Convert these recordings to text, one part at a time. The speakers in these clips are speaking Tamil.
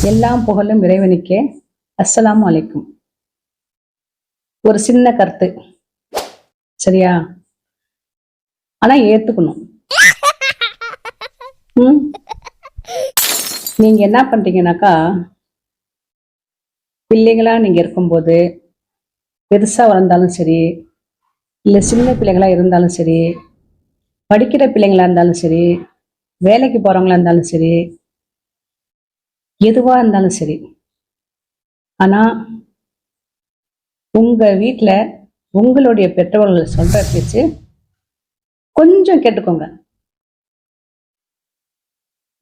எல்லாம் புகழும் இறைவனுக்கே. அஸ்ஸலாமு அலைக்கும். ஒரு சின்ன கருத்து, சரியா? ஆனா ஏத்துக்கணும். நீங்க என்ன பண்றீங்கன்னாக்கா, பிள்ளைங்களா நீங்க இருக்கும்போது பெருசா வளர்ந்தாலும் சரி, இல்ல சின்ன பிள்ளைங்களா இருந்தாலும் சரி, படிக்கிற பிள்ளைங்களா இருந்தாலும் சரி, வேலைக்கு போறவங்களா இருந்தாலும் சரி, எதுவா இருந்தாலும் சரி, ஆனா உங்க வீட்டுல உங்களுடைய பெற்றோர்கள் சொல்ற பேச்சு கொஞ்சம் கேட்டுக்கோங்க.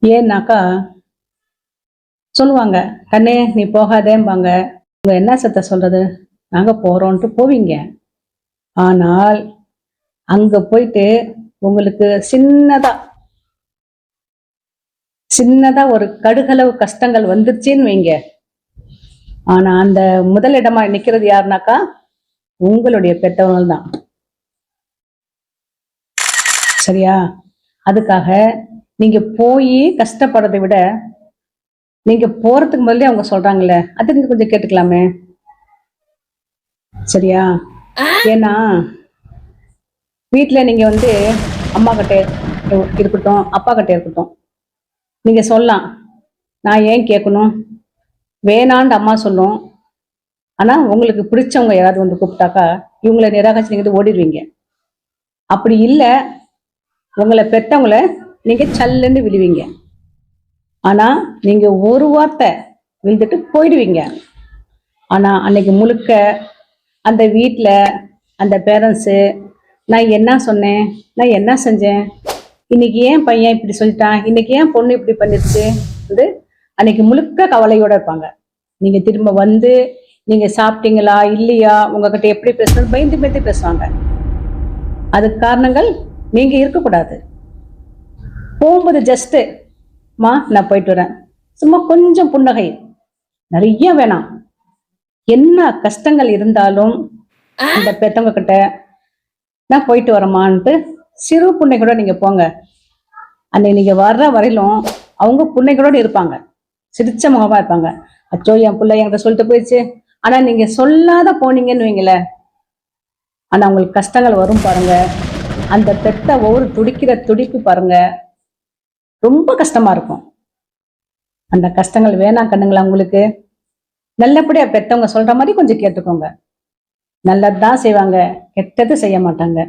ஏன்னாக்கா சொல்லுவாங்க, கண்ணே நீ போகாதேம்பாங்க. உங்க என்ன சத்த சொல்றது, நாங்க போறோம்ட்டு போவீங்க. ஆனால் அங்க போயிட்டு உங்களுக்கு சின்னதா ஒரு கடுகளவு கஷ்டங்கள் வந்துருச்சுன்னு வைங்க. ஆனா அந்த முதலிடமா நிக்கிறது யாருனாக்கா உங்களுடைய பெற்றவர்கள் தான். சரியா? அதுக்காக நீங்க போய் கஷ்டப்படுறதை விட நீங்க போறதுக்கு முதல்ல அவங்க சொல்றாங்கல்ல, அது நீங்க கொஞ்சம் கேட்டுக்கலாமே. சரியா? ஏன்னா வீட்டுல நீங்க அம்மா கிட்ட இருக்கட்டும், அப்பா கிட்ட இருக்கட்டும், நீங்க சொல்லலாம், நான் ஏன் கேட்கணும், வேணான்னு அம்மா சொல்லும். ஆனா உங்களுக்கு பிடிச்சவங்க யாராவது கூப்பிட்டாக்கா இவங்களை நிராகரிச்சு நீங்க ஓடிடுவீங்க. அப்படி இல்லை, உங்களை பெற்றவங்கள நீங்க சல்லுன்னு விழுவீங்க. ஆனா நீங்க ஒரு வார்த்தை விழுந்துட்டு போயிடுவீங்க. ஆனா அன்னைக்கு முழுக்க அந்த வீட்டுல அந்த பேரண்ட்ஸு, நான் என்ன சொன்னேன், நான் என்ன செஞ்சேன், இன்னைக்கு ஏன் பையன் இப்படி சொல்லிட்டான், இன்னைக்கு ஏன் பொண்ணு இப்படி பண்ணிருச்சு, அன்னைக்கு முழுக்க கவலையோட இருப்பாங்க. நீங்க திரும்ப நீங்க சாப்பிட்டீங்களா இல்லையா, உங்ககிட்ட எப்படி பேசணும் பயந்து பேசுவாங்க. அதுக்கு காரணங்கள் நீங்க இருக்கக்கூடாது. போகும்போது ஜஸ்ட் மா நான் போயிட்டு வரேன், சும்மா கொஞ்சம் புன்னகை, நிறைய வேணாம். என்ன கஷ்டங்கள் இருந்தாலும் அந்த பெத்தவங்க கிட்ட நான் போயிட்டு வரமான்ட்டு சிறு புன்னைகளோட நீங்க போங்க. அன்னைக்கு நீங்க வர்ற வரையிலும் அவங்க புன்னைகளோட இருப்பாங்க, சிரிச்ச முகமா இருப்பாங்க. அச்சோ என் பிள்ளை என்கிட்ட சொல்லிட்டு போயிடுச்சு. ஆனா நீங்க சொல்லாத போனீங்கன்னு வைங்கள, ஆனா உங்களுக்கு கஷ்டங்கள் வரும் பாருங்க. அந்த பெத்த ஒவ்வொரு துடிக்கிற துடிப்பு பாருங்க, ரொம்ப கஷ்டமா இருக்கும். அந்த கஷ்டங்கள் வேணாம் கண்ணுங்களா உங்களுக்கு. நல்லபடியா பெத்தவங்க சொல்ற மாதிரி கொஞ்சம் கேட்டுக்கோங்க. நல்லதுதான் செய்வாங்க, கெட்டது செய்ய மாட்டாங்க.